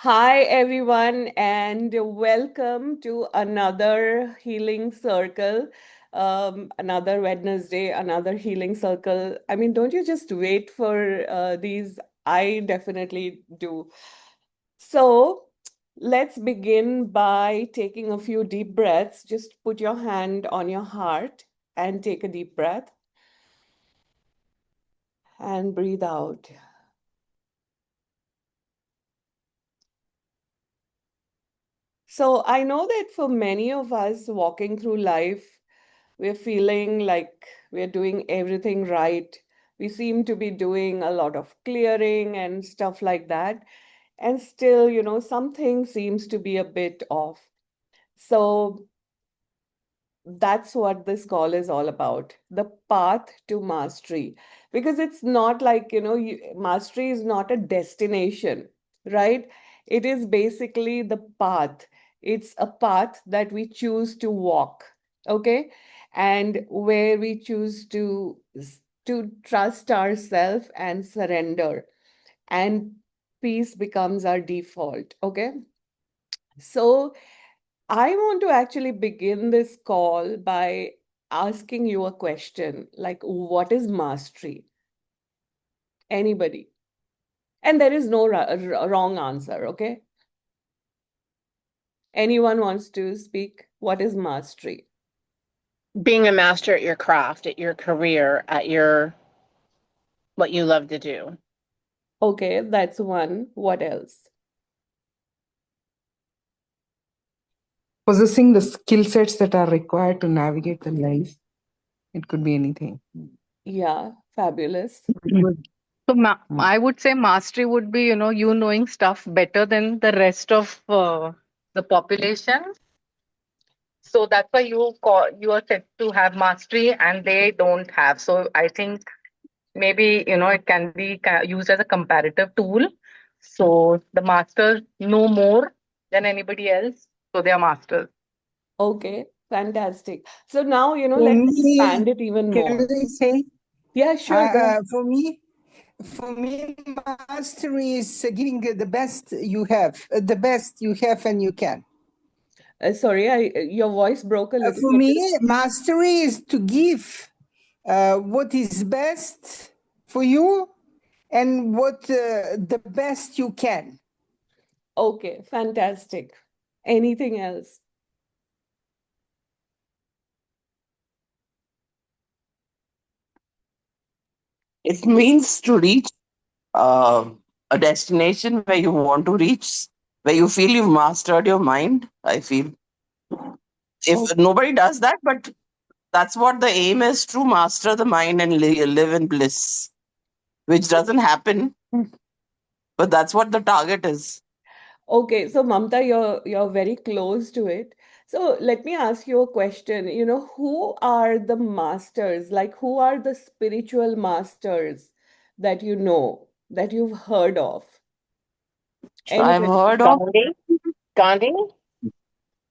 Hi, everyone, and welcome to another healing circle. Another Wednesday, another healing circle. I mean, don't you just wait for these? I definitely do. So, let's begin by taking a few deep breaths. Just put your hand on your heart and take a deep breath and breathe out. So, I know that for many of us walking through life, we're feeling like we're doing everything right. We seem to be doing a lot of clearing and stuff like that. And still, something seems to be a bit off. So that's what this call is all about, the path to mastery. Because it's not like, mastery is not a destination, right? It is basically the path. It's a path that we choose to walk, okay? And where we choose to trust ourselves and surrender, and peace becomes our default, okay? So I want to actually begin this call by asking you a question like, what is mastery? Anybody? And there is no wrong answer, okay? Anyone wants to speak? What is mastery? Being a master at your craft, at your career, at your what you love to do. Okay, that's one. What else? Possessing the skill sets that are required to navigate the life. It could be anything. Yeah, fabulous. Good. I would say mastery would be, you knowing stuff better than the rest of the population. So that's why you are said to have mastery and they don't have. So I think maybe, it can be used as a comparative tool. So the masters know more than anybody else. So they are masters. Okay, fantastic. So now, For let's me, expand it even can more. I say? Yeah, sure, go ahead. For me, mastery is giving the best you have, the best you have and you can. Sorry, your voice broke a little For bit. me, mastery is to give what is best for you and what the best you can. Okay, fantastic. Anything else? It means to reach uh, a destination where you want to reach, where you feel you've mastered your mind. I feel if Oh, nobody does that, but that's what the aim is, to master the mind and live in bliss, which doesn't happen, but that's what the target is. okay. So Mamta, you're very close to it. So let me ask you a question. Who are the masters? Like, who are the spiritual masters that you know, that you've heard of? So I've Anybody? heard of Gandhi, Gandhi,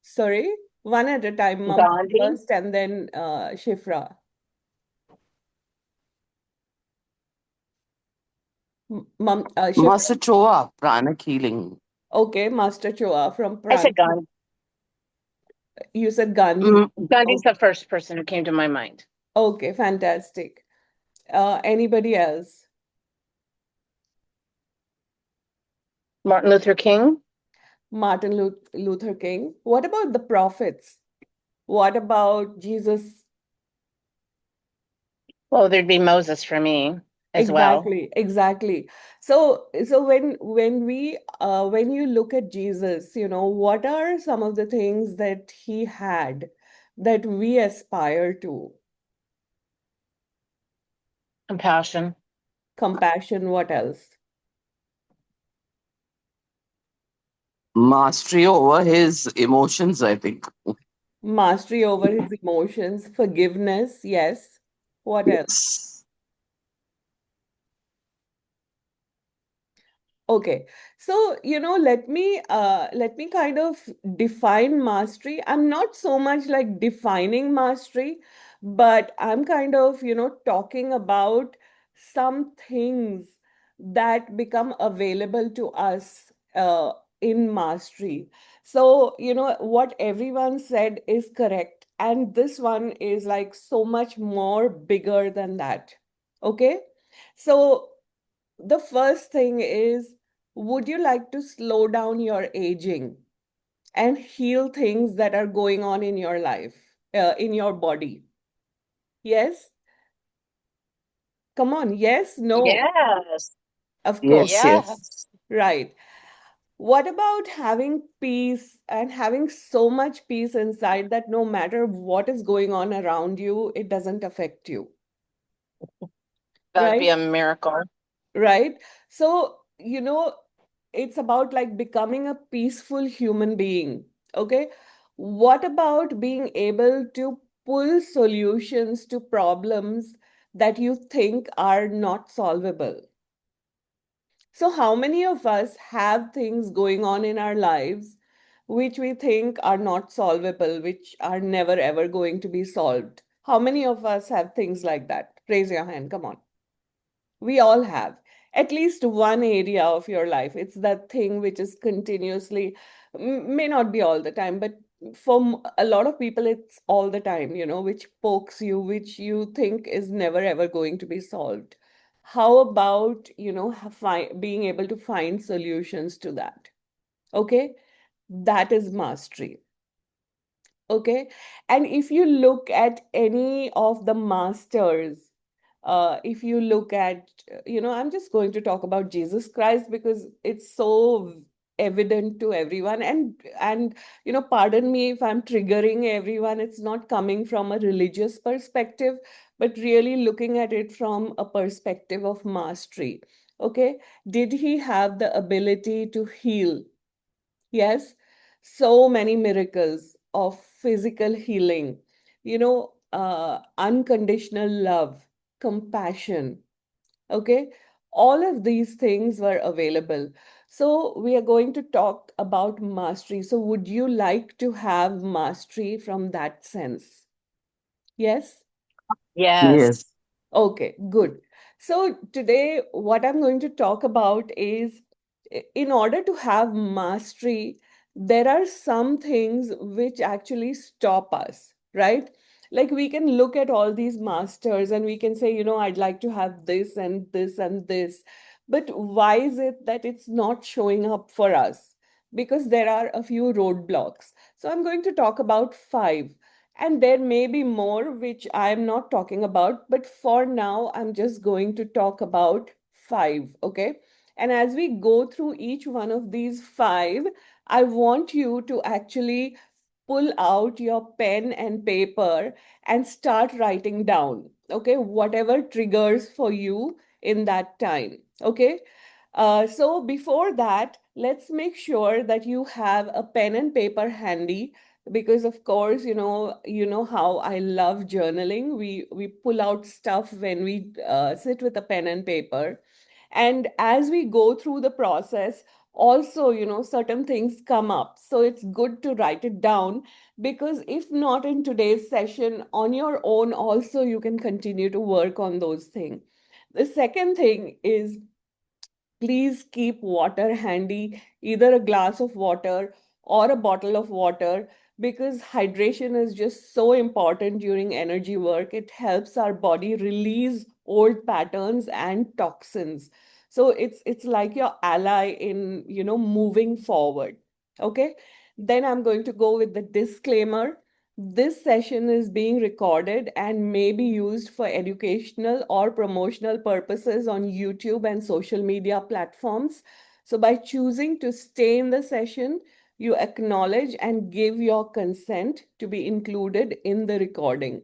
Sorry, one at a time. Mamta Gandhi. first, and then Shifra. Shifra. Master Choa, pranic healing. Okay, Master Choa from I said Pran. Gandhi. You said Gandhi. Gandhi's Oh, the first person who came to my mind. okay, fantastic. Anybody else? Martin Luther King. Martin Luther King. What about the prophets? What about Jesus? Well, there'd be Moses for me as well. Exactly, exactly. So when you look at Jesus, what are some of the things that he had that we aspire to? Compassion. Compassion, what else? Mastery over his emotions, I think. Mastery over his emotions, forgiveness, yes. What else? Yes. Okay, so let me kind of define mastery. I'm not so much like defining mastery, but I'm kind of, talking about some things that become available to us in mastery. So, what everyone said is correct. And this one is like so much more bigger than that. Okay. So, the first thing is, would you like to slow down your aging and heal things that are going on in your life, in your body? Yes? Come on. Yes? No? Yes. Of course. Yes, yes. Yes. Right. What about having peace and having so much peace inside that no matter what is going on around you, it doesn't affect you, That'd be right? a miracle. Right? So, it's about like becoming a peaceful human being. Okay. What about being able to pull solutions to problems that you think are not solvable? So, how many of us have things going on in our lives which we think are not solvable, which are never ever going to be solved? How many of us have things like that? Raise your hand. Come on. We all have at least one area of your life. It's that thing which is continuously, may not be all the time, but for a lot of people, it's all the time, which pokes you, which you think is never ever going to be solved. How about, being able to find solutions to that? Okay. That is mastery. Okay. And if you look at any of the masters, if you look at, I'm just going to talk about Jesus Christ because it's so evident to everyone. And, pardon me if I'm triggering everyone, it's not coming from a religious perspective, but really looking at it from a perspective of mastery. Okay. Did he have the ability to heal? Yes, so many miracles of physical healing, unconditional love, compassion. Okay, all of these things were available. So, we are going to talk about mastery. So, would you like to have mastery from that sense? Yes? Yes. Yes. Okay, good. So today, what I'm going to talk about is in order to have mastery, there are some things which actually stop us, right? Like we can look at all these masters and we can say, I'd like to have this and this and this. But why is it that it's not showing up for us? Because there are a few roadblocks. So I'm going to talk about five. And there may be more which I'm not talking about, but for now, I'm just going to talk about five, okay? And as we go through each one of these five, I want you to actually pull out your pen and paper and start writing down, okay? Whatever triggers for you in that time, okay? So before that, let's make sure that you have a pen and paper handy because of course you know how I love journaling. We pull out stuff when we sit with a pen and paper, and as we go through the process also certain things come up, so it's good to write it down because if not in today's session, on your own also you can continue to work on those things. The second thing is, please keep water handy, either a glass of water or a bottle of water, because hydration is just so important during energy work. It helps our body release old patterns and toxins. So it's like your ally in, moving forward. Okay? Then I'm going to go with the disclaimer. This session is being recorded and may be used for educational or promotional purposes on YouTube and social media platforms. So, by choosing to stay in the session, you acknowledge and give your consent to be included in the recording.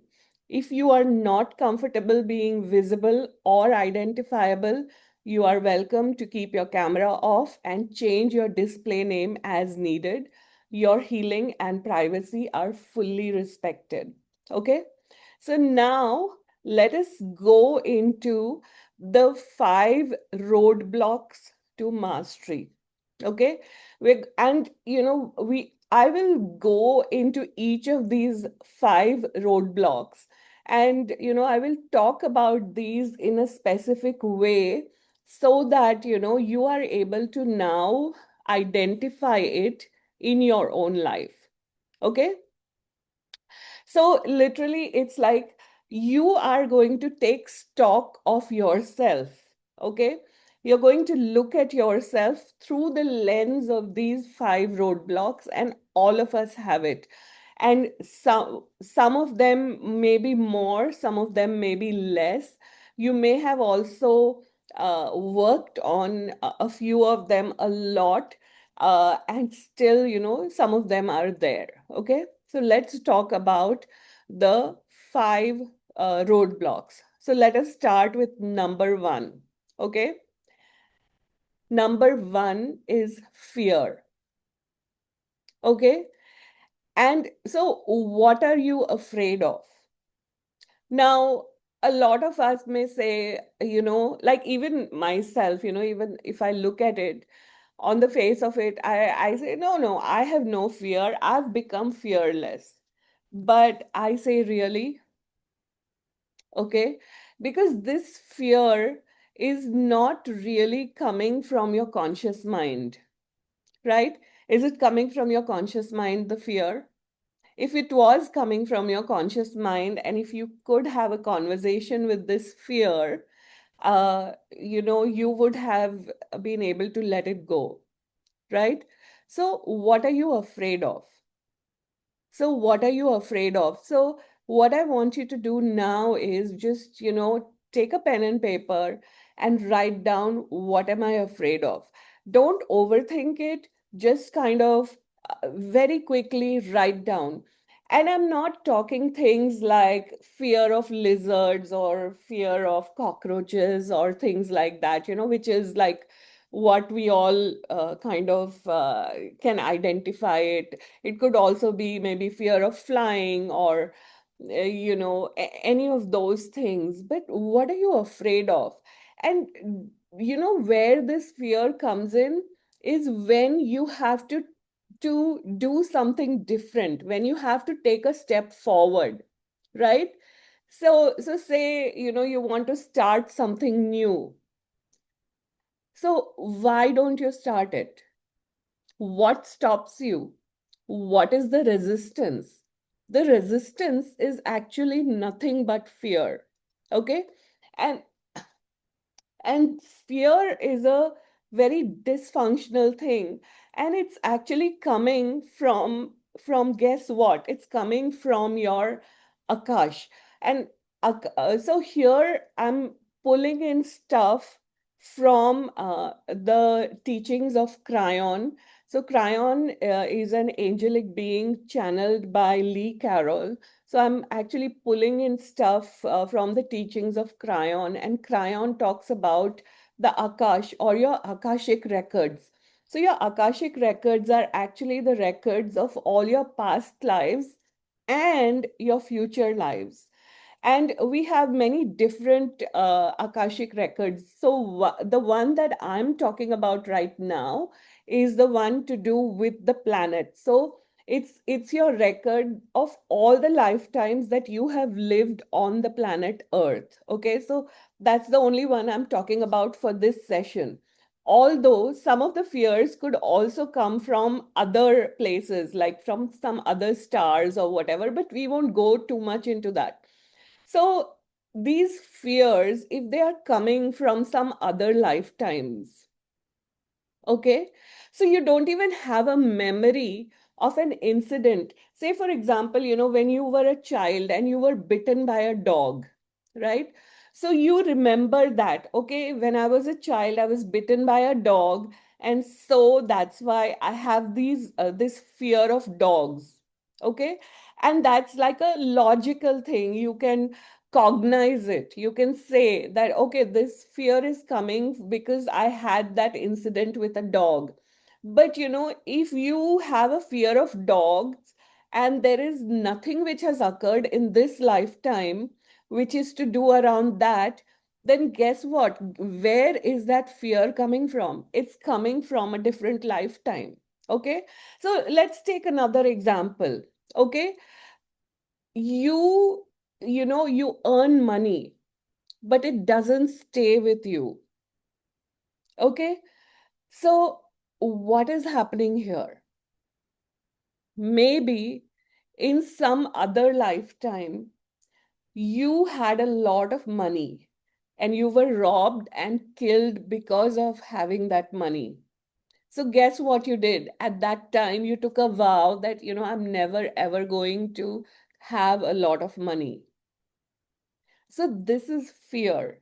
If you are not comfortable being visible or identifiable, you are welcome to keep your camera off and change your display name as needed. Your healing and privacy are fully respected. Okay, so now let us go into the five roadblocks to mastery. Okay, I will go into each of these five roadblocks, and I will talk about these in a specific way so that you are able to now identify it in your own life. Okay? So literally, it's like you are going to take stock of yourself. Okay? You're going to look at yourself through the lens of these 5 roadblocks, and all of us have it. And some of them may be more, some of them may be less. You may have also worked on a few of them a lot, and still, some of them are there. Okay? So let's talk about the 5 roadblocks. So let us start with number 1. Okay? Number 1 is fear. Okay? And so, what are you afraid of? Now, a lot of us may say, like even myself, even if I look at it on the face of it, I say, no, I have no fear. I've become fearless. But I say, really? Okay? Because this fear is not really coming from your conscious mind, right? Is it coming from your conscious mind, the fear? If it was coming from your conscious mind, and if you could have a conversation with this fear, you would have been able to let it go, right? So, what are you afraid of? So, what are you afraid of? So, what I want you to do now is just, take a pen and paper and write down, what am I afraid of? Don't overthink it, just kind of very quickly write down. And I'm not talking things like fear of lizards or fear of cockroaches or things like that, which is like what we all kind of can identify it. It could also be maybe fear of flying or, any of those things. But what are you afraid of? And, where this fear comes in is when you have to do something different, when you have to take a step forward, right? So say, you want to start something new. So why don't you start it? What stops you? What is the resistance? The resistance is actually nothing but fear. Okay? And and fear is a very dysfunctional thing, and it's actually coming from guess what? It's coming from your akash. And so here I'm pulling in stuff from the teachings of Cryon. So Cryon is an angelic being channeled by Lee Carroll. So I'm actually pulling in stuff from the teachings of Cryon, and Cryon talks about the Akash or your Akashic records. So your Akashic records are actually the records of all your past lives and your future lives. And we have many different Akashic records. So the one that I'm talking about right now is the one to do with the planet. So it's your record of all the lifetimes that you have lived on the planet Earth. Okay, so that's the only one I'm talking about for this session. Although some of the fears could also come from other places, like from some other stars or whatever, but we won't go too much into that. So these fears, if they are coming from some other lifetimes, okay, so you don't even have a memory of an incident. Say, for example, when you were a child and you were bitten by a dog, right? So you remember that, okay, when I was a child, I was bitten by a dog, and so that's why I have this fear of dogs, okay? And that's like a logical thing. You can cognize it. You can say that, okay, this fear is coming because I had that incident with a dog. But if you have a fear of dogs and there is nothing which has occurred in this lifetime which is to do around that, then guess what? Where is that fear coming from? It's coming from a different lifetime. Okay. So let's take another example. Okay. You, you earn money, but it doesn't stay with you. Okay. So what is happening here? Maybe in some other lifetime, you had a lot of money and you were robbed and killed because of having that money. So guess what you did? At that time, you took a vow that, I'm never ever going to have a lot of money. So this is fear,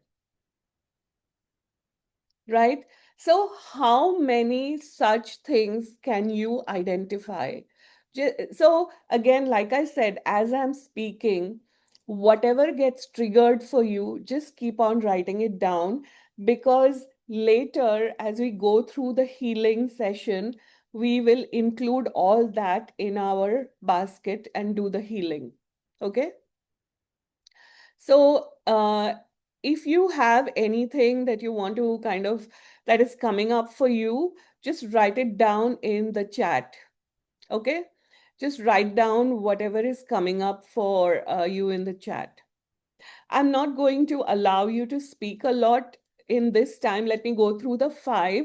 right? So how many such things can you identify? So again, like I said, as I'm speaking, whatever gets triggered for you, just keep on writing it down, because later, as we go through the healing session, we will include all that in our basket and do the healing. Okay? So, if you have anything that you want to that is coming up for you, just write it down in the chat. Okay? Just write down whatever is coming up for you in the chat. I'm not going to allow you to speak a lot in this time. Let me go through the 5,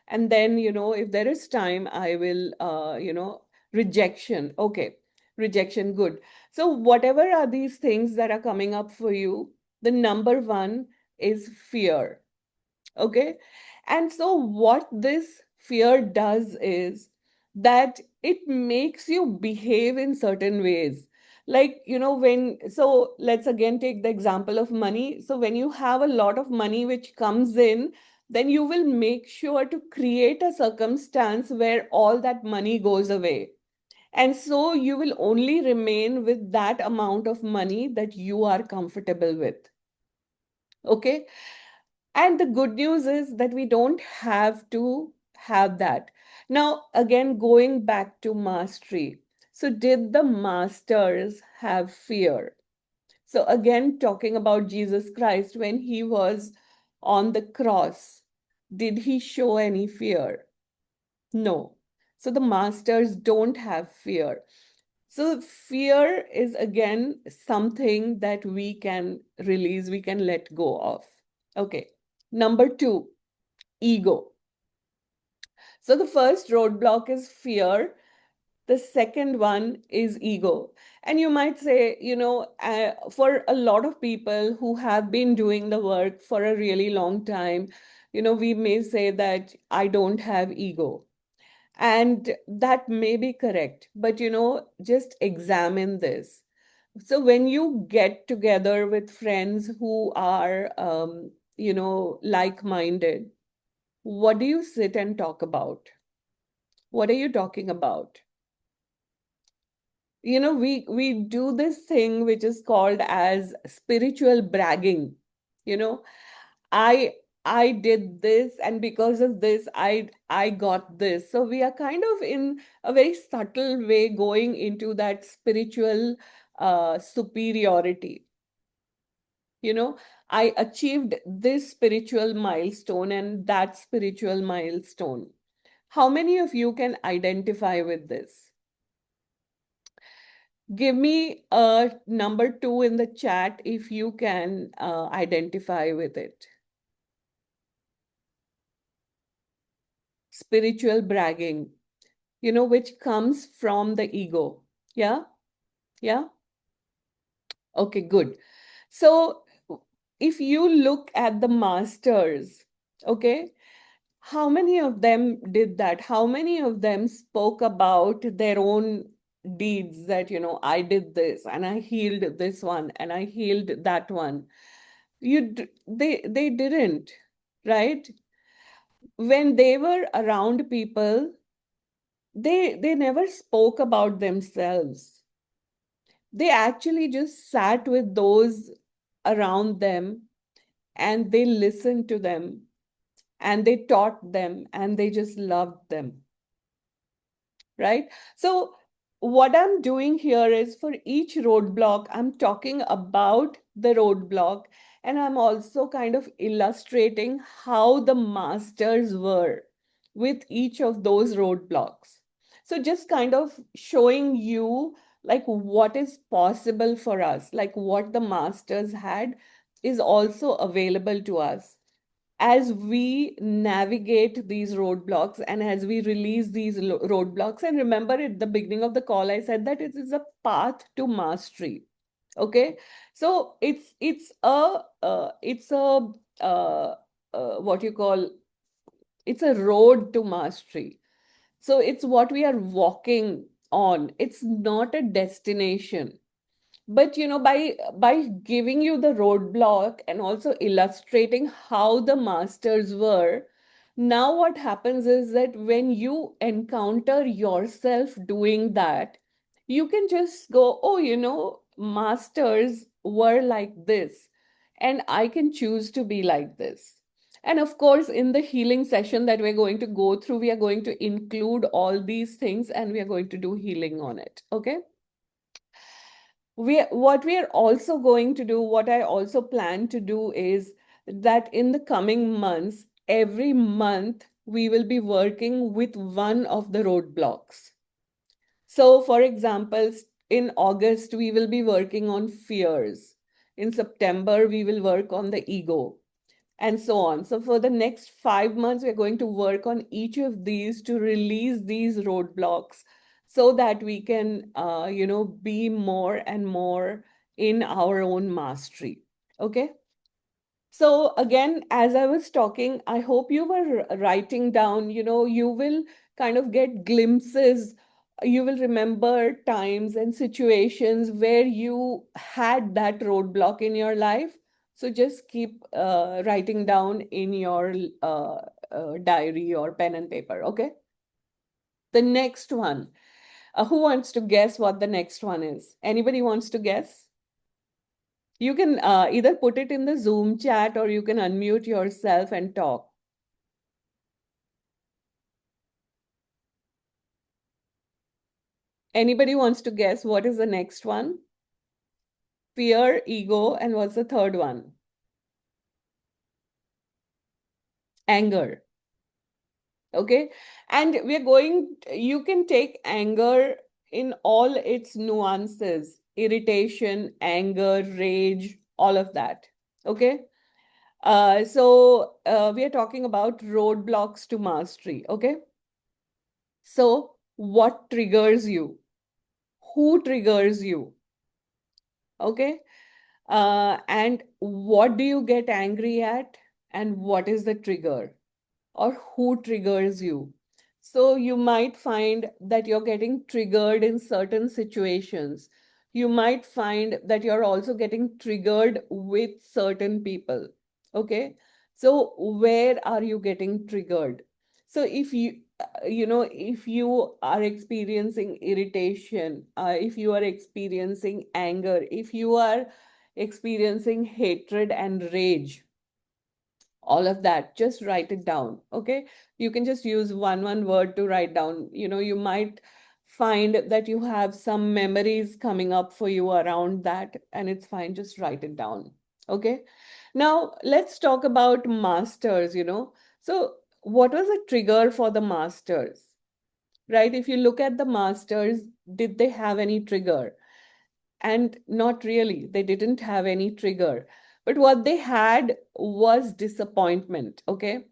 and then, if there is time, I will, rejection. Okay, rejection, good. So, whatever are these things that are coming up for you, the number 1 is fear. Okay. And so, what this fear does is that it makes you behave in certain ways. Like, so let's again take the example of money. So, when you have a lot of money which comes in, then you will make sure to create a circumstance where all that money goes away. And so, you will only remain with that amount of money that you are comfortable with. Okay. And the good news is that we don't have to have that. Now, again, going back to mastery. So, did the masters have fear? So, again, talking about Jesus Christ, when he was on the cross, did he show any fear? No. So, the masters don't have fear. So, fear is again something that we can release, we can let go of. Okay. Number 2, ego. So the first roadblock is fear. The second one is ego. And you might say, for a lot of people who have been doing the work for a really long time, we may say that I don't have ego. And that may be correct. But, just examine this. So when you get together with friends who are, like-minded, what do you sit and talk about? What are you talking about? We do this thing which is called as spiritual bragging. You know, I I did this, and because of this, I got this. So we are kind of in a very subtle way going into that spiritual superiority. I achieved this spiritual milestone and that spiritual milestone. How many of you can identify with this? Give me a number 2 in the chat if you can identify with it. Spiritual bragging, which comes from the ego. Yeah? Yeah? Okay, good. So if you look at the masters, okay, how many of them did that? How many of them spoke about their own deeds that, I did this and I healed this one and I healed that one? They didn't, right? When they were around people, they never spoke about themselves. They actually just sat with those around them and they listened to them and they taught them and they just loved them. Right? So what I'm doing here is for each roadblock, I'm talking about the roadblock, and I'm also kind of illustrating how the masters were with each of those roadblocks. So just kind of showing you like what is possible for us, like what the masters had is also available to us. as we navigate these roadblocks and as we release these roadblocks. And remember, at the beginning of the call, I said that it is a path to mastery. Okay, so it's a what you call, it's a road to mastery. So it's what we are walking on. It's not a destination. But by giving you the roadblock and also illustrating how the masters were, now what happens is that when you encounter yourself doing that, you can just go, oh, masters were like this, and I can choose to be like this. And of course, in the healing session that we're going to go through, we are going to include all these things and we are going to do healing on it. Okay. What we are also going to do, what I also plan to do is that in the coming months, every month, we will be working with one of the roadblocks. So, for example, in August, we will be working on fears. In September, we will work on the ego, and so on. So for the next 5 months, we're going to work on each of these to release these roadblocks so that we can, be more and more in our own mastery. Okay. So again, as I was talking, I hope you were writing down, you will kind of get glimpses. You will remember times and situations where you had that roadblock in your life. So just keep writing down in your diary or pen and paper. Okay. The next one. Who wants to guess what the next one is? Anybody wants to guess? You can either put it in the Zoom chat or you can unmute yourself and talk. Anybody wants to guess what is the next one? Fear, ego, and what's the third one? Anger. Okay. And you can take anger in all its nuances, irritation, anger, rage, all of that. Okay. So we are talking about roadblocks to mastery. Okay. So what triggers you? Who triggers you? Okay. And what do you get angry at? And what is the trigger? Or who triggers you? So you might find that you're getting triggered in certain situations. You might find that you're also getting triggered with certain people. Okay. So where are you getting triggered? So if you are experiencing irritation, if you are experiencing anger, if you are experiencing hatred and rage, all of that, just write it down. Okay. You can just use one word to write down. You might find that you have some memories coming up for you around that, and it's fine, just write it down. Okay. Now let's talk about masters. So what was a trigger for the masters? Right? If you look at the masters, did they have any trigger? And not really, they didn't have any trigger. But what they had was disappointment. Okay.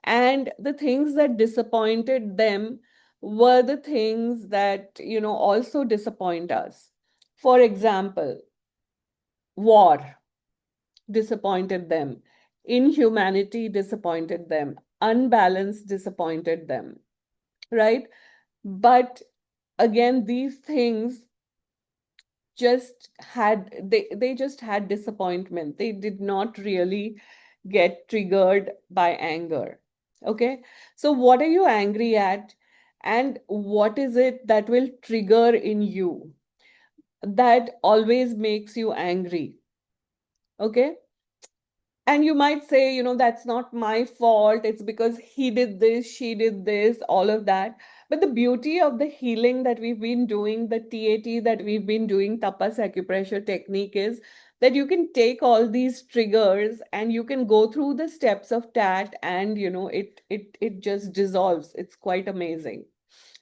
And the things that disappointed them were the things that, also disappoint us. For example, war disappointed them, inhumanity disappointed them, unbalance disappointed them, right? But again, these things they just had disappointment. They did not really get triggered by anger. Okay. So what are you angry at? And what is it that will trigger in you that always makes you angry? Okay. And you might say, that's not my fault. It's because he did this, she did this, all of that. But the beauty of the healing that we've been doing, the TAT that we've been doing, tapas acupressure technique, is that you can take all these triggers and you can go through the steps of TAT, and it just dissolves. It's quite amazing.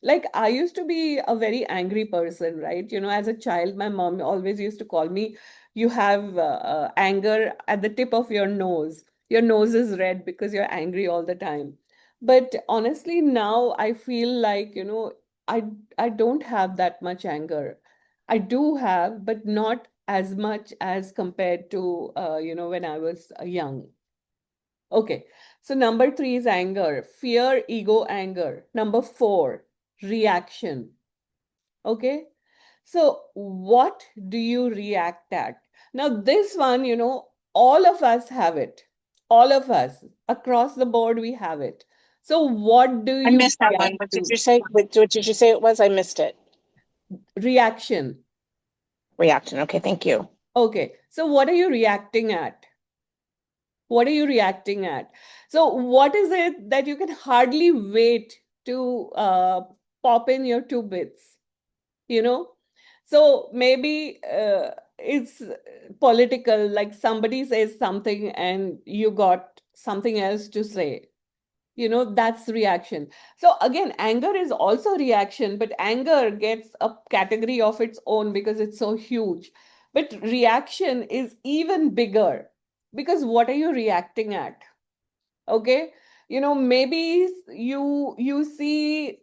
Like, I used to be a very angry person, right? As a child, my mom always used to call me, you have anger at the tip of your nose. Your nose is red because you're angry all the time. But honestly, now I feel like, I I don't have that much anger. I do have, but not as much as compared to when I was young. Okay. So number three is anger, fear, ego, anger. Number four, reaction. Okay. So what do you react at? Now, this one, all of us have it. All of us across the board, we have it. So what do I you missed that one. react What did to? you say? What did you say it was? I missed it. Reaction. Reaction. Okay, thank you. Okay. So what are you reacting at? What are you reacting at? So what is it that you can hardly wait to pop in your two bits? You know? So maybe it's political, like somebody says something and you got something else to say. That's reaction. So again, anger is also reaction, but anger gets a category of its own because it's so huge. But reaction is even bigger because what are you reacting at? Okay. Maybe you see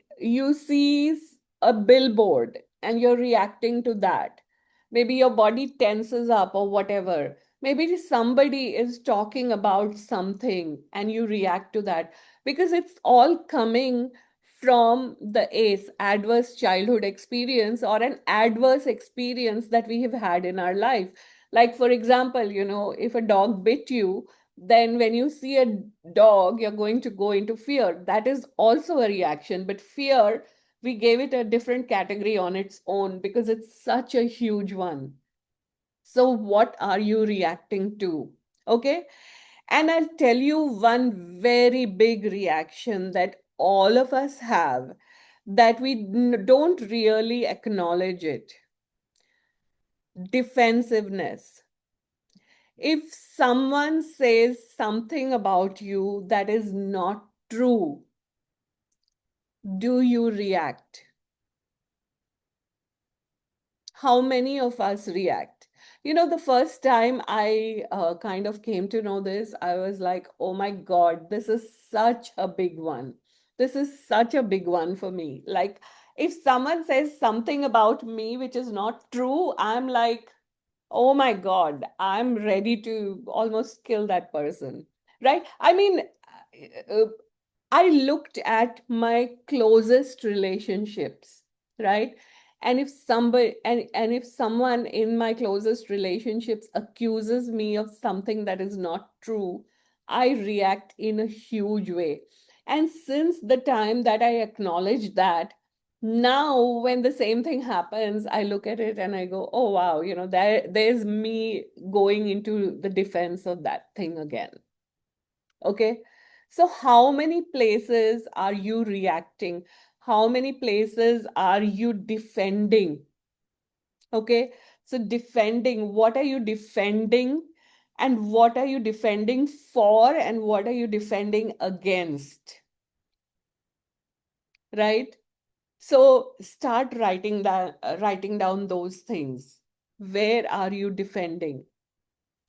a billboard and you're reacting to that. Maybe your body tenses up or whatever. Maybe somebody is talking about something and you react to that because it's all coming from the ACE, adverse childhood experience, or an adverse experience that we have had in our life. Like, for example, if a dog bit you, then when you see a dog, you're going to go into fear. That is also a reaction, but fear, we gave it a different category on its own because it's such a huge one. So, what are you reacting to? Okay. And I'll tell you one very big reaction that all of us have that we don't really acknowledge it: defensiveness. If someone says something about you that is not true, do you react? How many of us react? The first time I kind of came to know this, I was like, oh my God, this is such a big one. This is such a big one for me. Like, if someone says something about me which is not true, I'm like, oh my God, I'm ready to almost kill that person. Right? I mean, uh, I looked at my closest relationships, right? And if someone in my closest relationships accuses me of something that is not true, I react in a huge way. And since the time that I acknowledge that, now when the same thing happens, I look at it and I go, oh wow, there's me going into the defense of that thing again. Okay. So how many places are you reacting? How many places are you defending? Okay. So defending, what are you defending? And what are you defending for? And what are you defending against? Right? So start writing down those things. Where are you defending?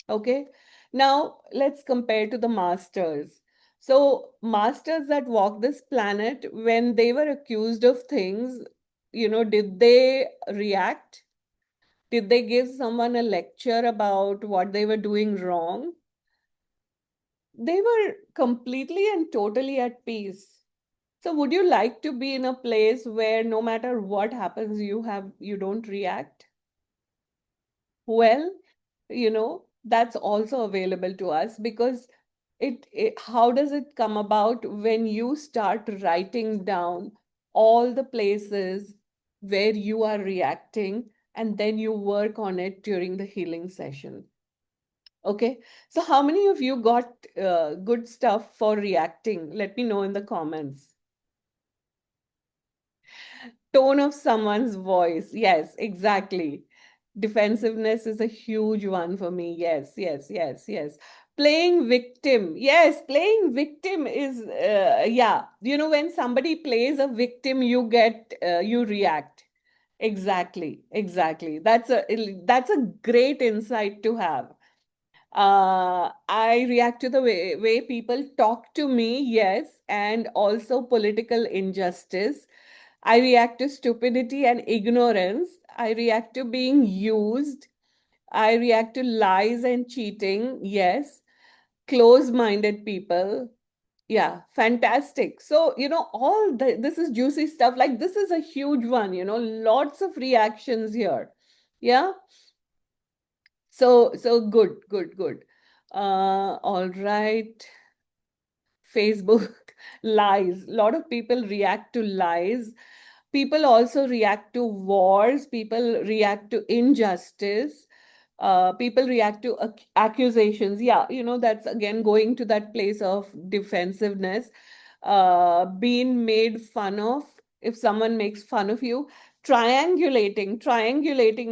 Okay. Now let's compare to the masters. So masters that walk this planet, when they were accused of things, did they react? Did they give someone a lecture about what they were doing wrong? They were completely and totally at peace. So would you like to be in a place where no matter what happens, you don't react? Well, that's also available to us because how does it come about? When you start writing down all the places where you are reacting, and then you work on it during the healing session. Okay. So how many of you got good stuff for reacting? Let me know in the comments. Tone of someone's voice. Yes, exactly. Defensiveness is a huge one for me. Yes, yes, yes, yes. Playing victim. Yes, playing victim is, yeah. When somebody plays a victim, you react. Exactly, exactly. That's a great insight to have. I react to the way people talk to me, yes, and also political injustice. I react to stupidity and ignorance. I react to being used. I react to lies and cheating, yes. Close-minded people. Yeah, fantastic. So, this is juicy stuff. Like, this is a huge one, lots of reactions here. Yeah. So good, good, good. All right. Facebook lies. A lot of people react to lies. People also react to wars. People react to injustice. People react to accusations. Yeah, that's again going to that place of defensiveness. Being made fun of. If someone makes fun of you, triangulating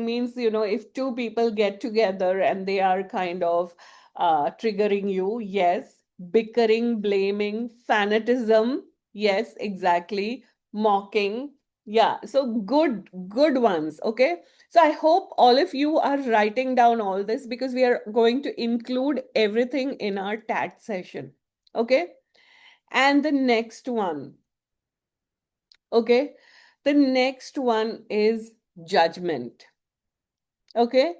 means, if two people get together and they are kind of triggering you, yes. Bickering, blaming, fanatism, yes, exactly. Mocking, yeah. So good ones. Okay, so I hope all of you are writing down all this, because we are going to include everything in our TAT session. Okay, and the next one. Okay, the next one is judgment. Okay.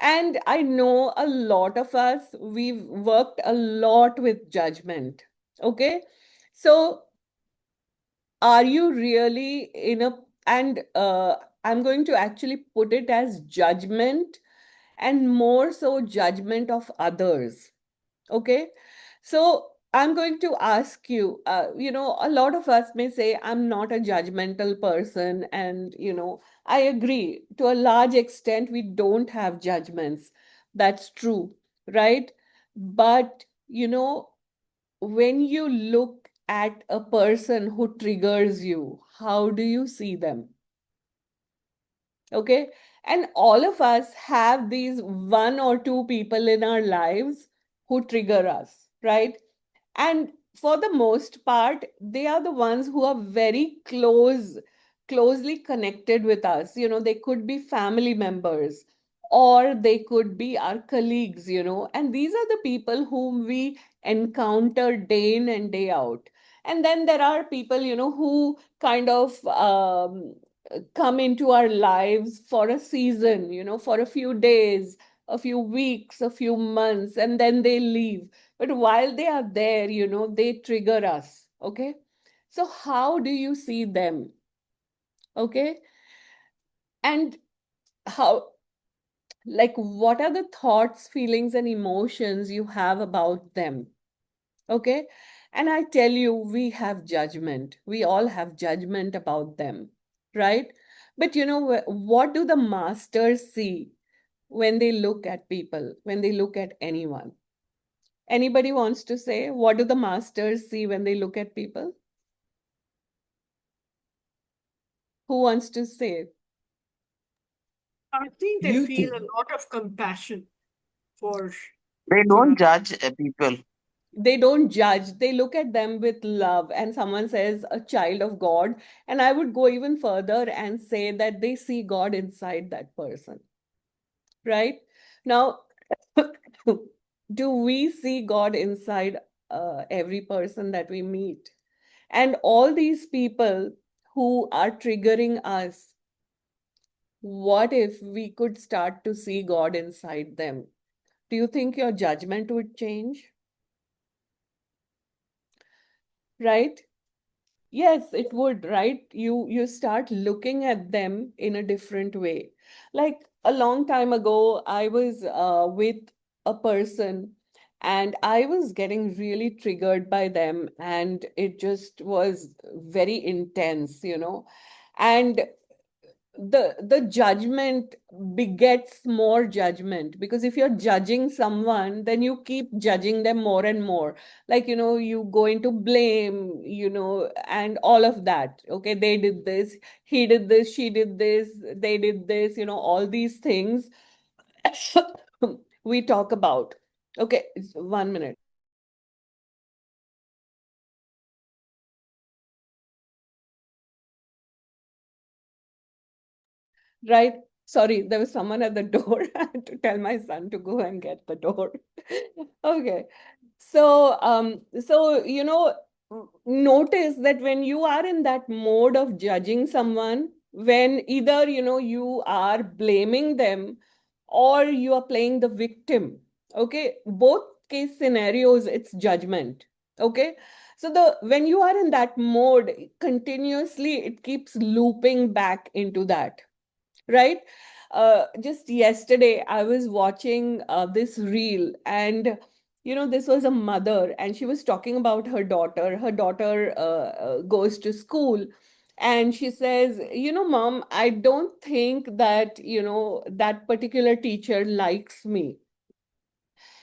And I know a lot of us, we've worked a lot with judgment. Okay. So are you really in a, and I'm going to actually put it as judgment, and more so judgment of others. Okay. So I'm going to ask you, a lot of us may say, I'm not a judgmental person. And, I agree. To a large extent, we don't have judgments. That's true, right? But, when you look at a person who triggers you, how do you see them? Okay. And all of us have these one or two people in our lives who trigger us, right? And for the most part, they are the ones who are very closely connected with us. They could be family members, or they could be our colleagues, and these are the people whom we encounter day in and day out. And then there are people, who kind of come into our lives for a season, for a few days, a few weeks, a few months, and then they leave. But while they are there, they trigger us. Okay. So how do you see them? Okay. And how, like, what are the thoughts, feelings, and emotions you have about them? Okay. And I tell you, we have judgment. We all have judgment about them, right? But what do the masters see when they look at people, when they look at anyone? Anybody wants to say, what do the masters see when they look at people? Who wants to say? I think they You feel think. a lot of compassion for They for don't us. judge people. They don't judge, they look at them with love. And someone says a child of God. And I would go even further and say that they see God inside that person, right? Now, do we see God inside every person that we meet? And all these people who are triggering us, what if we could start to see God inside them? Do you think your judgment would change? Right? Yes, it would, right? You start looking at them in a different way. Like a long time ago, I was with a person, and I was getting really triggered by them, and it just was very intense, And the judgment begets more judgment, because if you're judging someone, then you keep judging them more and more. Like, you go into blame, and all of that. Okay, they did this, he did this, she did this, they did this, all these things we talk about. Okay, 1 minute. Right? Sorry, there was someone at the door. I had to tell my son to go and get the door. Okay. So notice that when you are in that mode of judging someone, when either, you are blaming them or you are playing the victim, okay? Both case scenarios, it's judgment, okay? So when you are in that mode, continuously, it keeps looping back into that, right? Just yesterday, I was watching this reel, and this was a mother, and she was talking about her daughter. Her daughter goes to school, and she says, Mom, I don't think that, that particular teacher likes me.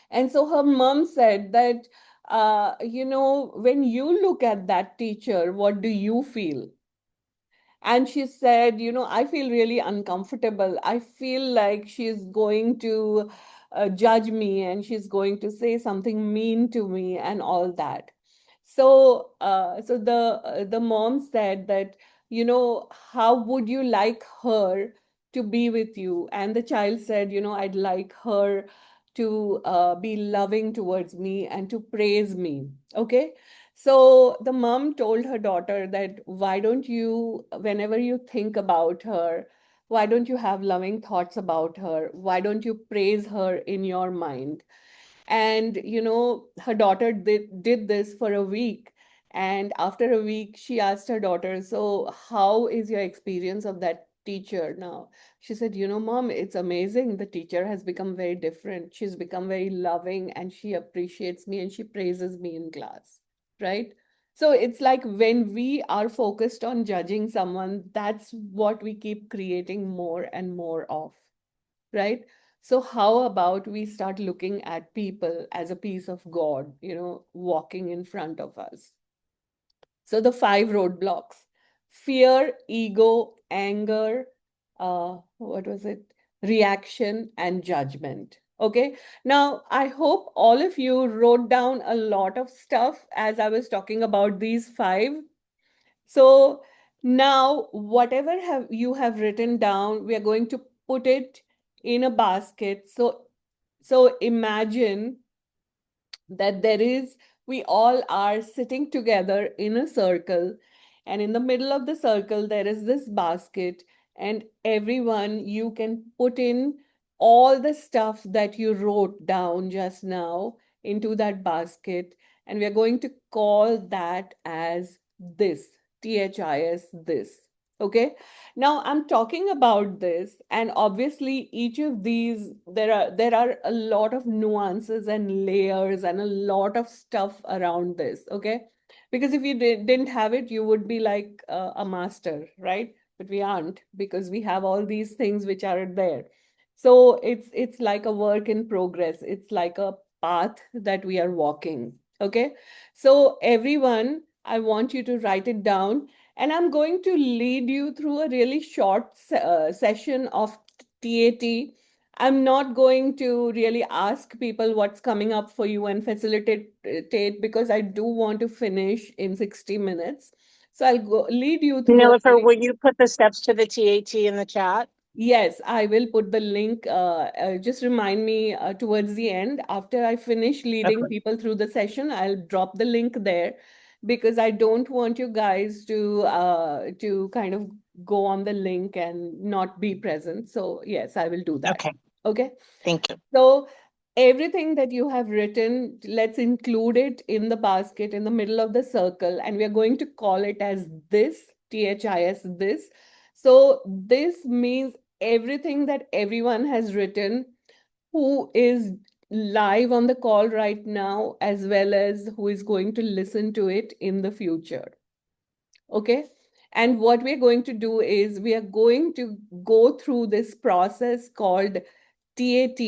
And so her mom said that, when you look at that teacher, what do you feel? And she said, I feel really uncomfortable. I feel like she's going to judge me and she's going to say something mean to me and all that. So the mom said that, how would you like her to be with you? And the child said, I'd like her to be loving towards me and to praise me. Okay. So the mom told her daughter that, why don't you, whenever you think about her, why don't you have loving thoughts about her? Why don't you praise her in your mind? And, her daughter did this for a week. And after a week, she asked her daughter, so how is your experience of that teacher now? She said, Mom, it's amazing. The teacher has become very different. She's become very loving and she appreciates me and she praises me in class, right? So it's like when we are focused on judging someone, that's what we keep creating more and more of, right? So how about we start looking at people as a piece of God, walking in front of us? So the 5 roadblocks: fear, ego, anger, what was it? Reaction and judgment. Okay. Now, I hope all of you wrote down a lot of stuff as I was talking about these 5. So now, whatever you have written down, we are going to put it in a basket. So imagine that we all are sitting together in a circle, and in the middle of the circle, there is this basket, and everyone, you can put in all the stuff that you wrote down just now into that basket, and we are going to call that as this, THIS, this. Okay. Now I'm talking about this, and obviously each of these, there are a lot of nuances and layers and a lot of stuff around this. Okay. Because if you didn't have it, you would be like a master, right? But we aren't, because we have all these things which are there. So it's like a work in progress. It's like a path that we are walking. Okay. So everyone, I want you to write it down, and I'm going to lead you through a really short session of TAT. I'm not going to really ask people what's coming up for you and facilitate it, because I do want to finish in 60 minutes. So I'll lead you through a Nilofer, will you put the steps to the TAT in the chat? Yes, I will put the link. Just remind me towards the end. After I finish leading Okay. people through the session, I'll drop the link there, because I don't want you guys to kind of go on the link and not be present. So yes, I will do that. Okay. Okay. Thank you. So everything that you have written, let's include it in the basket in the middle of the circle, and we are going to call it as this, THIS, this. So this means everything that everyone has written who is live on the call right now, as well as who is going to listen to it in the future. Okay. And what we're going to do is we are going to go through this process called TAT,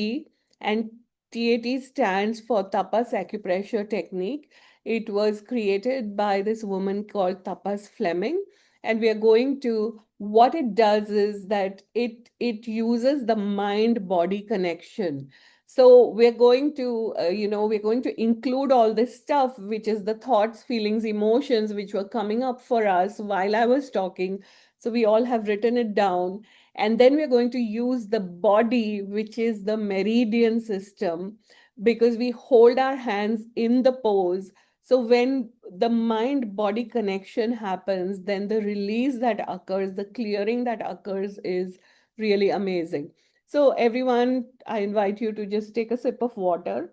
and TAT stands for Tapas Acupressure Technique. It was created by this woman called Tapas Fleming, and we are going to, what it does is that it uses the mind-body connection. So we're going to, we're going to include all this stuff, which is the thoughts, feelings, emotions, which were coming up for us while I was talking. So we all have written it down. And then we're going to use the body, which is the meridian system, because we hold our hands in the pose. So when the mind-body connection happens, then the release that occurs, the clearing that occurs is really amazing. So everyone, I invite you to just take a sip of water.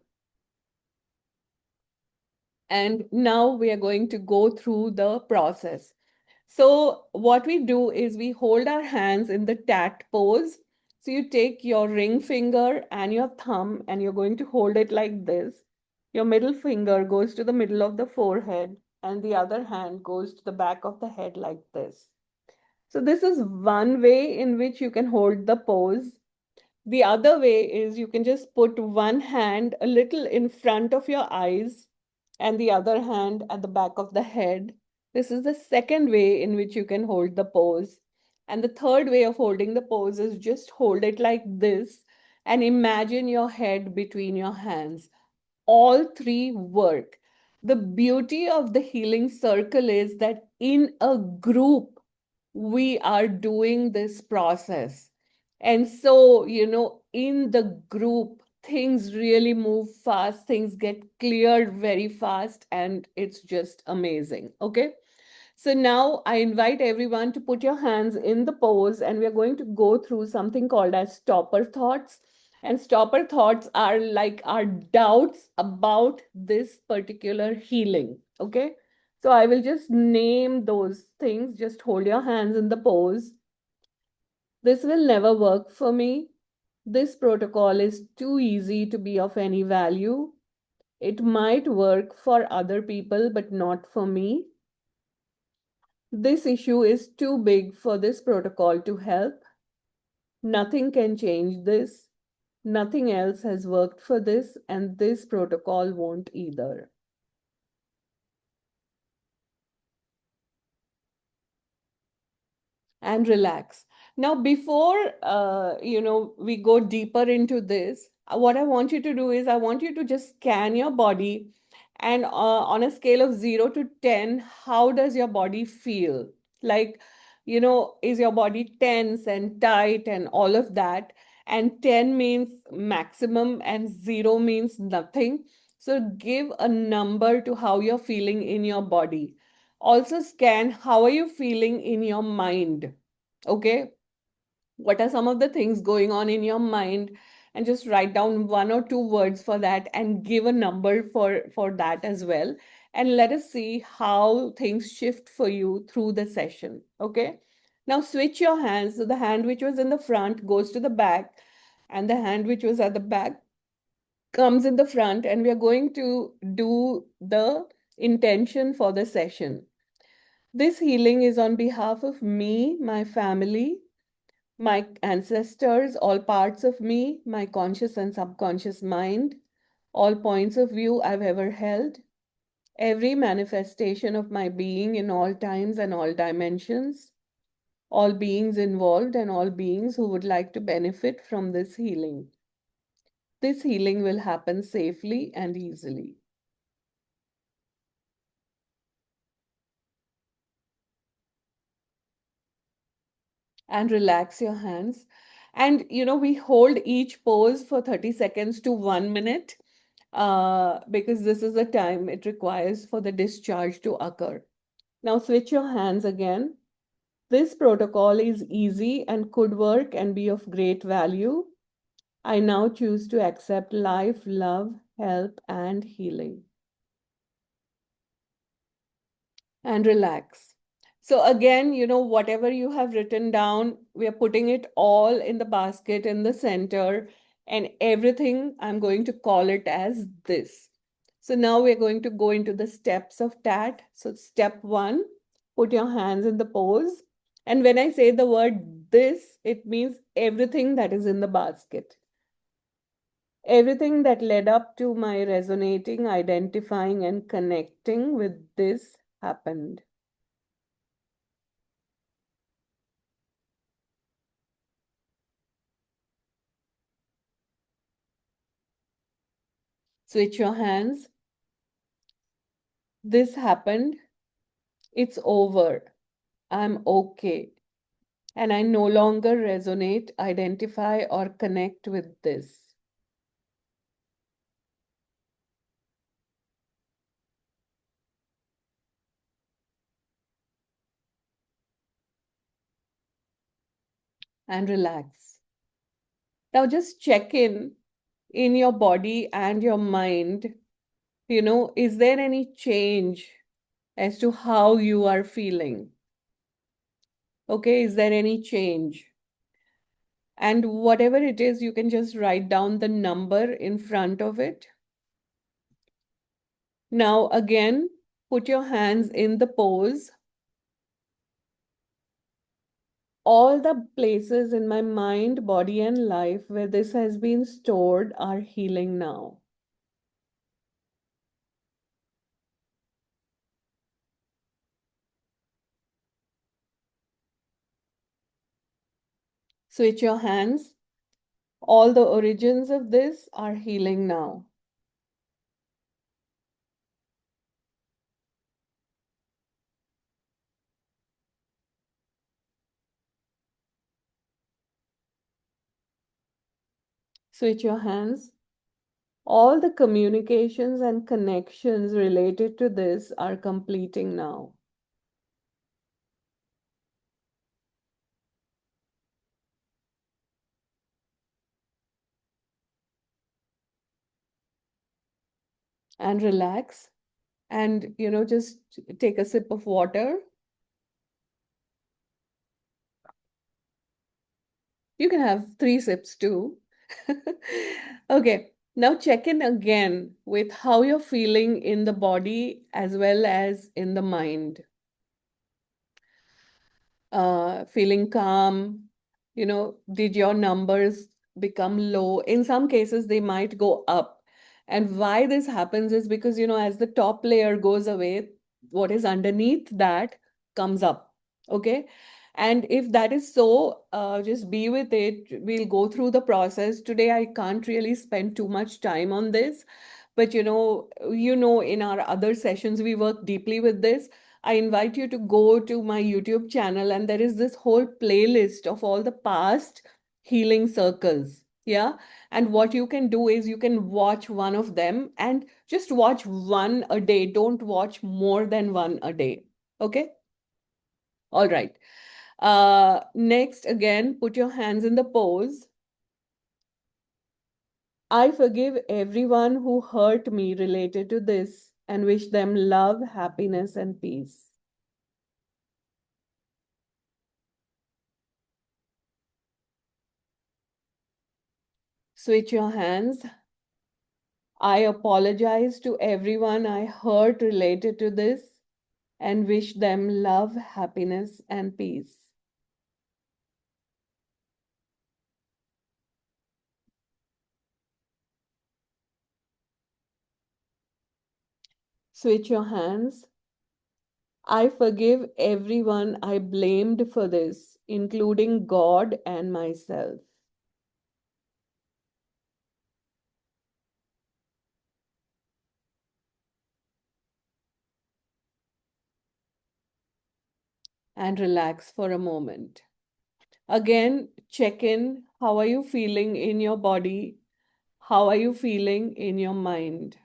And now we are going to go through the process. So what we do is we hold our hands in the tat pose. So you take your ring finger and your thumb and you're going to hold it like this. Your middle finger goes to the middle of the forehead and the other hand goes to the back of the head like this. So this is one way in which you can hold the pose. The other way is you can just put one hand a little in front of your eyes and the other hand at the back of the head. This is the second way in which you can hold the pose. And the third way of holding the pose is just hold it like this and imagine your head between your hands. All three work. The beauty of the healing circle is that in a group, we are doing this process. And so, in the group, things really move fast, things get cleared very fast, and it's just amazing. Okay. So now I invite everyone to put your hands in the pose, and we're going to go through something called as stopper thoughts. And stopper thoughts are like our doubts about this particular healing. Okay. So I will just name those things. Just hold your hands in the pose. This will never work for me. This protocol is too easy to be of any value. It might work for other people, but not for me. This issue is too big for this protocol to help. Nothing can change this. Nothing else has worked for this, and this protocol won't either. And relax. Now, before we go deeper into this, what I want you to do is I want you to just scan your body, and on a scale of 0 to 10, how does your body feel? Like, is your body tense and tight and all of that? And 10 means maximum and 0 means nothing. So give a number to how you're feeling in your body. Also scan how are you feeling in your mind. Okay, what are some of the things going on in your mind, and just write down one or two words for that and give a number for that as well, and let us see how things shift for you through the session. Okay, now switch your hands. So the hand which was in the front goes to the back, and the hand which was at the back comes in the front, and we are going to do the intention for the session. This healing is on behalf of me, my family, my ancestors, all parts of me, my conscious and subconscious mind, all points of view I've ever held, every manifestation of my being in all times and all dimensions, all beings involved and all beings who would like to benefit from this healing. This healing will happen safely and easily. And relax your hands. And we hold each pose for 30 seconds to 1 minute, because this is the time it requires for the discharge to occur. Now switch your hands again. This protocol is easy and could work and be of great value. I now choose to accept life, love, help, and healing. And relax. So again, whatever you have written down, we are putting it all in the basket in the center, and everything I'm going to call it as this. So now we're going to go into the steps of TAT. So step 1, put your hands in the pose. And when I say the word this, it means everything that is in the basket. Everything that led up to my resonating, identifying, and connecting with this happened. Switch your hands. This happened. It's over. I'm okay. And I no longer resonate, identify, or connect with this. And relax. Now just check in your body and your mind. Is there any change as to how you are feeling? Okay, is there any change? And whatever it is, you can just write down the number in front of it. Now, again, put your hands in the pose. All the places in my mind, body, and life where this has been stored are healing now. Switch your hands. All the origins of this are healing now. Switch your hands. All the communications and connections related to this are completing now. And relax. And, just take a sip of water. You can have 3 sips too. Okay, now check in again with how you're feeling in the body as well as in the mind. Feeling calm, did your numbers become low? In some cases, they might go up. And why this happens is because, as the top layer goes away, what is underneath that comes up. Okay. And if that is so, just be with it. We'll go through the process. Today, I can't really spend too much time on this. But in our other sessions, we work deeply with this. I invite you to go to my YouTube channel, and there is this whole playlist of all the past healing circles. Yeah. And what you can do is you can watch one of them and just watch one a day. Don't watch more than one a day. Okay. All right. Next, again, put your hands in the pose. I forgive everyone who hurt me related to this and wish them love, happiness, and peace. Switch your hands. I apologize to everyone I hurt related to this and wish them love, happiness, and peace. Switch your hands. I forgive everyone I blamed for this, including God and myself. And relax for a moment. Again, check in. How are you feeling in your body? How are you feeling in your mind?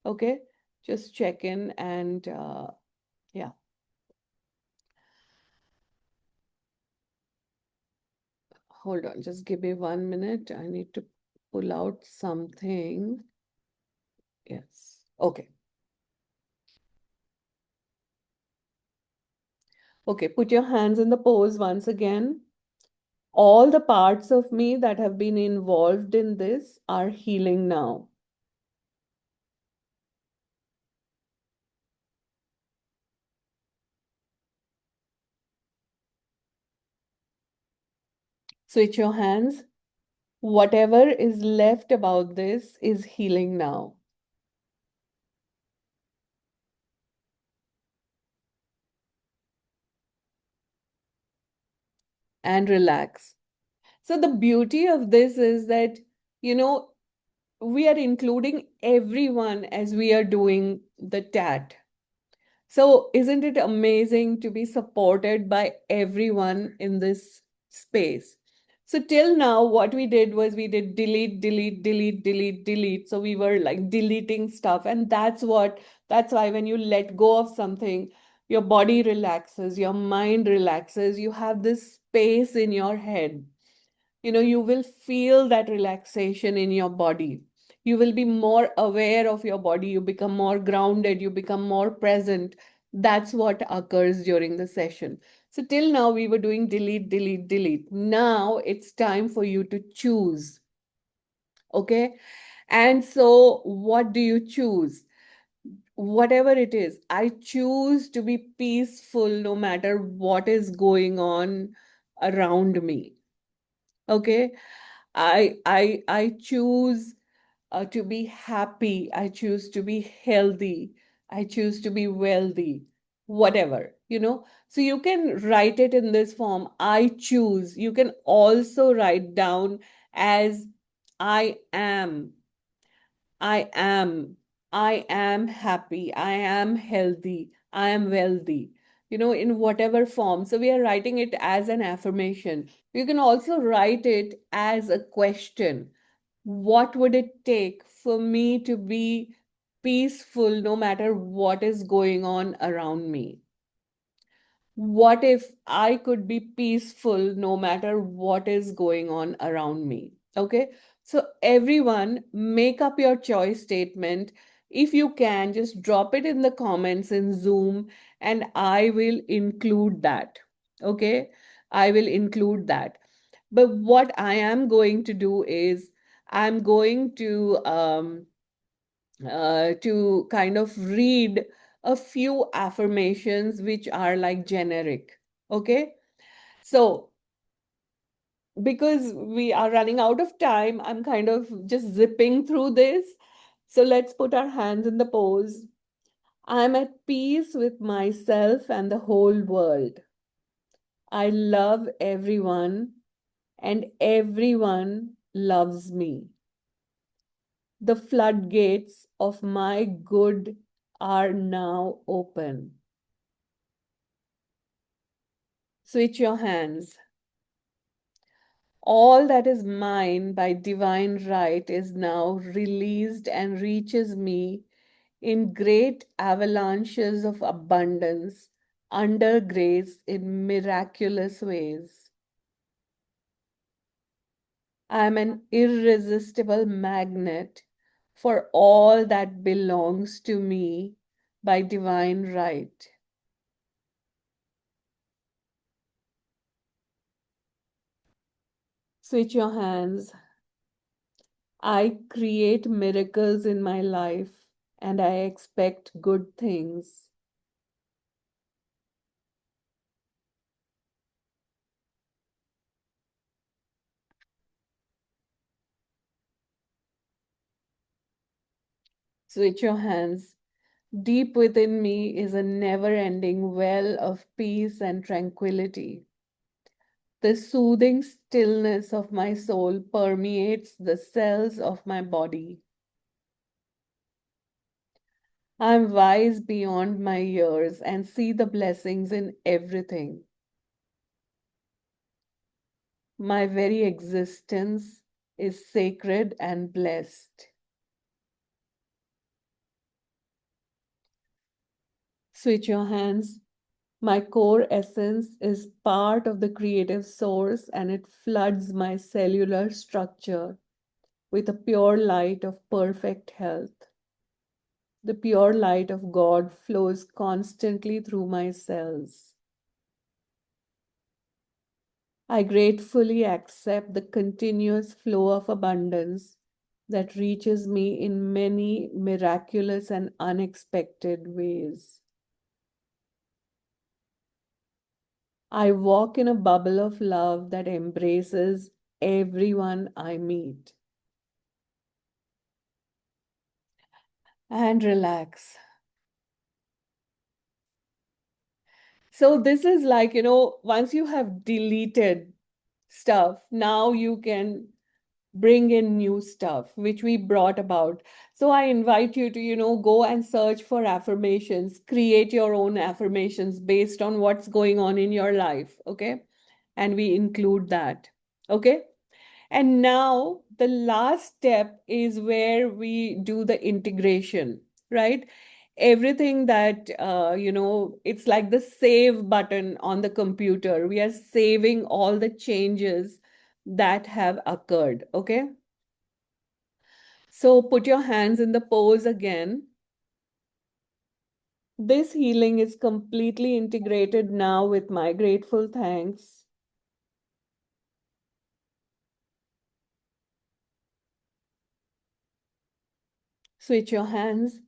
Okay, just check in and yeah. Hold on, just give me 1 minute. I need to pull out something. Yes, okay. Okay, put your hands in the pose once again. All the parts of me that have been involved in this are healing now. Switch your hands. Whatever is left about this is healing now. And relax. So the beauty of this is that, we are including everyone as we are doing the TAT. So isn't it amazing to be supported by everyone in this space? So till now, what we did was we did delete, delete, delete, delete, delete. So we were like deleting stuff. And that's why when you let go of something, your body relaxes, your mind relaxes, you have this space in your head. You will feel that relaxation in your body. You will be more aware of your body. You become more grounded. You become more present. That's what occurs during the session. So, till now, we were doing delete, delete, delete. Now it's time for you to choose. Okay. And so, what do you choose? Whatever it is, I choose to be peaceful no matter what is going on around me. Okay. I choose to be happy. I choose to be healthy. I choose to be wealthy. Whatever. So you can write it in this form. I choose. You can also write down as I am. I am. I am happy. I am healthy. I am wealthy. In whatever form. So we are writing it as an affirmation. You can also write it as a question. What would it take for me to be peaceful no matter what is going on around me? What if I could be peaceful no matter what is going on around me? Okay. So, everyone, make up your choice statement. If you can, just drop it in the comments in Zoom and I will include that. Okay. I will include that. But what I am going to do is I'm going to kind of read a few affirmations which are like generic. Okay. So, because we are running out of time, I'm kind of just zipping through this. So, let's put our hands in the pose. I'm at peace with myself and the whole world. I love everyone and everyone loves me. The floodgates of my good are now open. Switch your hands. All that is mine by divine right is now released and reaches me in great avalanches of abundance under grace in miraculous ways. I am an irresistible magnet for all that belongs to me by divine right. Switch your hands. I create miracles in my life and I expect good things. Switch your hands. Deep within me is a never-ending well of peace and tranquility. The soothing stillness of my soul permeates the cells of my body. I am wise beyond my years and see the blessings in everything. My very existence is sacred and blessed. Switch your hands. My core essence is part of the creative source and it floods my cellular structure with a pure light of perfect health. The pure light of God flows constantly through my cells. I gratefully accept the continuous flow of abundance that reaches me in many miraculous and unexpected ways. I walk in a bubble of love that embraces everyone I meet. And relax. So, this is like, once you have deleted stuff, now you can bring in new stuff, which we brought about. So I invite you to, go and search for affirmations, create your own affirmations based on what's going on in your life. Okay. And we include that. Okay. And now the last step is where we do the integration, right? Everything that, it's like the save button on the computer. We are saving all the changes that have occurred. Okay. So put your hands in the pose again. This healing is completely integrated now with my grateful thanks. Switch your hands.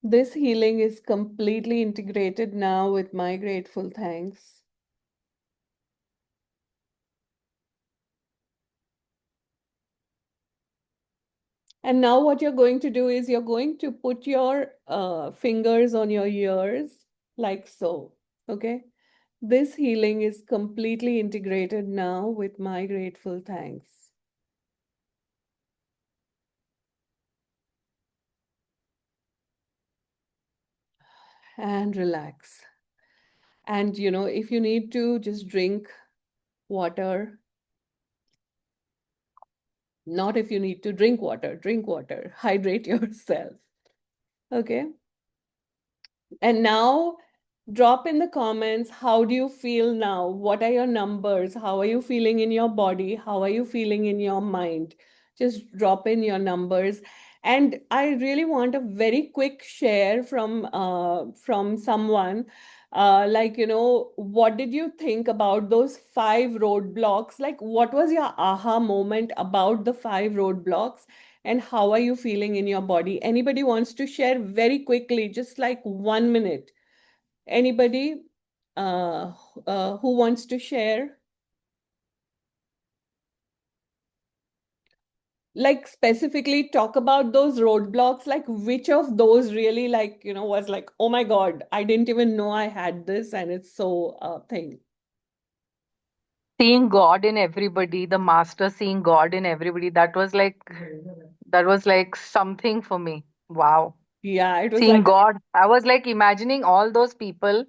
This healing is completely integrated now with my grateful thanks. And now what you're going to do is you're going to put your fingers on your ears like so, okay? This healing is completely integrated now with my grateful thanks. And relax. And, if you need to, just drink water. Not if you need to drink water, hydrate yourself. Okay. And now drop in the comments, how do you feel now? What are your numbers? How are you feeling in your body? How are you feeling in your mind? Just drop in your numbers. And I really want a very quick share from someone. Like, what did you think about those 5 roadblocks? Like, what was your aha moment about the 5 roadblocks? And how are you feeling in your body? Anybody wants to share very quickly, just like 1 minute? Anybody who wants to share? Like specifically talk about those roadblocks, like which of those really like, was like, oh my God, I didn't even know I had this and it's so thing. Seeing God in everybody, the master seeing God in everybody, that was like something for me. Wow. Yeah, it was Seeing like, God. I was like imagining all those people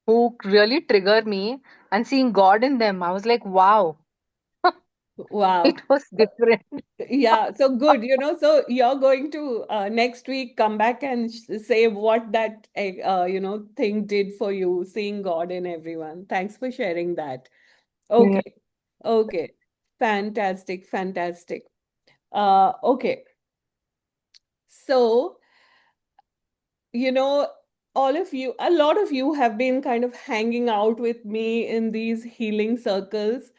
who really trigger me and seeing God in them. I was like, wow, wow. it was different. Yeah, so good, so you're going to next week come back and say what that thing did for you, seeing God in everyone. Thanks for sharing that. Yeah. Okay. Okay. Fantastic, fantastic. Okay. So, you know, all of you, a lot of you have been kind of hanging out with me in these healing circles.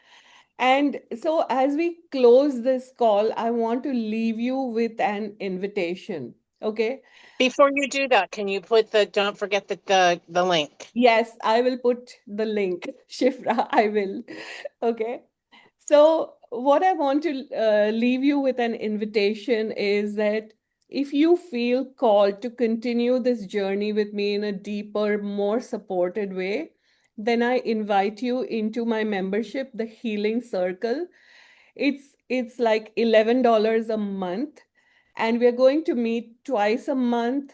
And so, as we close this call, I want to leave you with an invitation. Okay. Before you do that, can you put don't forget the link. Yes, I will put the link, Shifra, I will. Okay. So, what I want to leave you with an invitation is that if you feel called to continue this journey with me in a deeper, more supported way, then I invite you into my membership, the Healing Circle. It's like $11 a month, and we're going to meet twice a month.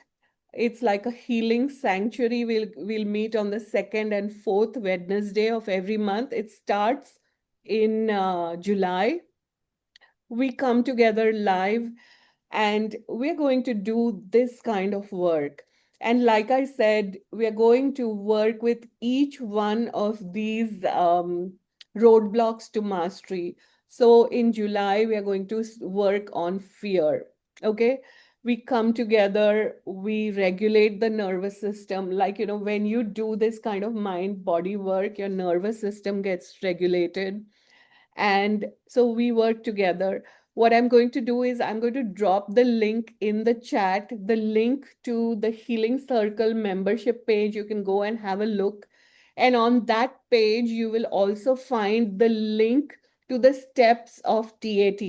It's like a healing sanctuary. We'll meet on the second and fourth Wednesday of every month. It starts in July. We come together live and we're going to do this kind of work. And like I said, we're going to work with each one of these roadblocks to mastery. So in July, we are going to work on fear. Okay. We come together, we regulate the nervous system. Like, when you do this kind of mind body work, your nervous system gets regulated. And so we work together. What I'm going to do is I'm going to drop the link in the chat, the link to the Healing Circle membership page. You can go and have a look. And on that page, you will also find the link to the steps of TAT.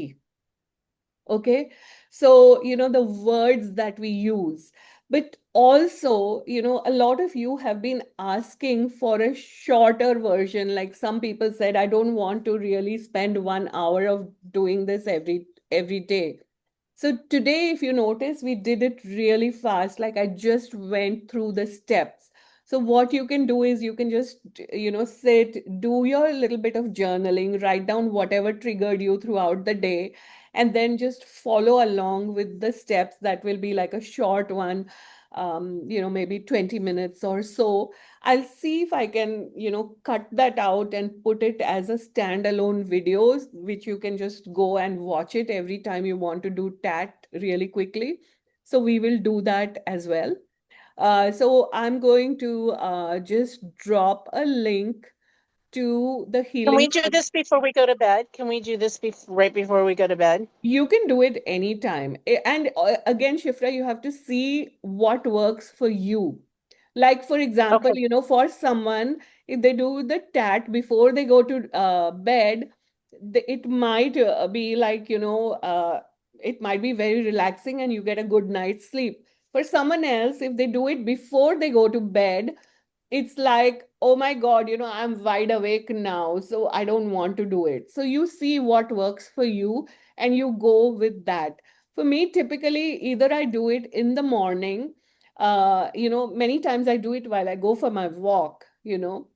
Okay. So, the words that we use. But also, a lot of you have been asking for a shorter version. Like some people said, I don't want to really spend 1 hour of doing this every every day. So today, if you notice, we did it really fast. Like I just went through the steps. So what you can do is you can just, sit, do your little bit of journaling, write down whatever triggered you throughout the day, and then just follow along with the steps. That will be like a short one, maybe 20 minutes or so. I'll see if I can, cut that out and put it as a standalone videos, which you can just go and watch it every time you want to do TAT really quickly. So we will do that as well. So I'm going to just drop a link to the Can we healing. do this before we go to bed? Can we do this right before we go to bed? You can do it anytime. And again, Shifra, you have to see what works for you. Like, for example, Okay. for someone, if they do the tat before they go to bed, it might be like, it might be very relaxing and you get a good night's sleep. For someone else, if they do it before they go to bed, it's like, oh my God, I'm wide awake now, so I don't want to do it. So you see what works for you and you go with that. For me, typically, either I do it in the morning, many times I do it while I go for my walk,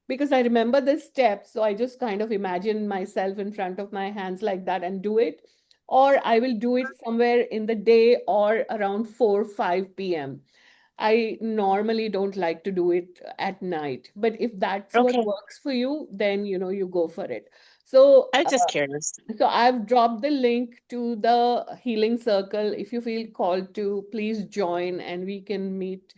because I remember the steps. So I just kind of imagine myself in front of my hands like that and do it. Or I will do it somewhere in the day or around 4, 5 p.m. I normally don't like to do it at night, but if that's what Okay. works for you, then you go for it. So, I was just curious. so I've dropped the link to the healing circle. If you feel called to, please join and we can meet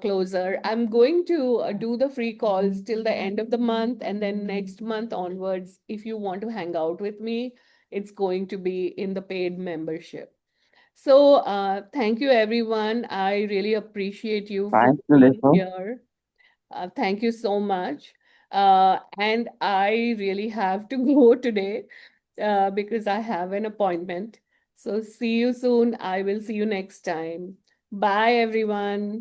closer. I'm going to do the free calls till the end of the month, and then next month onwards, if you want to hang out with me, it's going to be in the paid membership. So, thank you, everyone. I really appreciate you for Thank you, being Nico. here. Thank you so much. And I really have to go today because I have an appointment. So, see you soon. I will see you next time. Bye, everyone.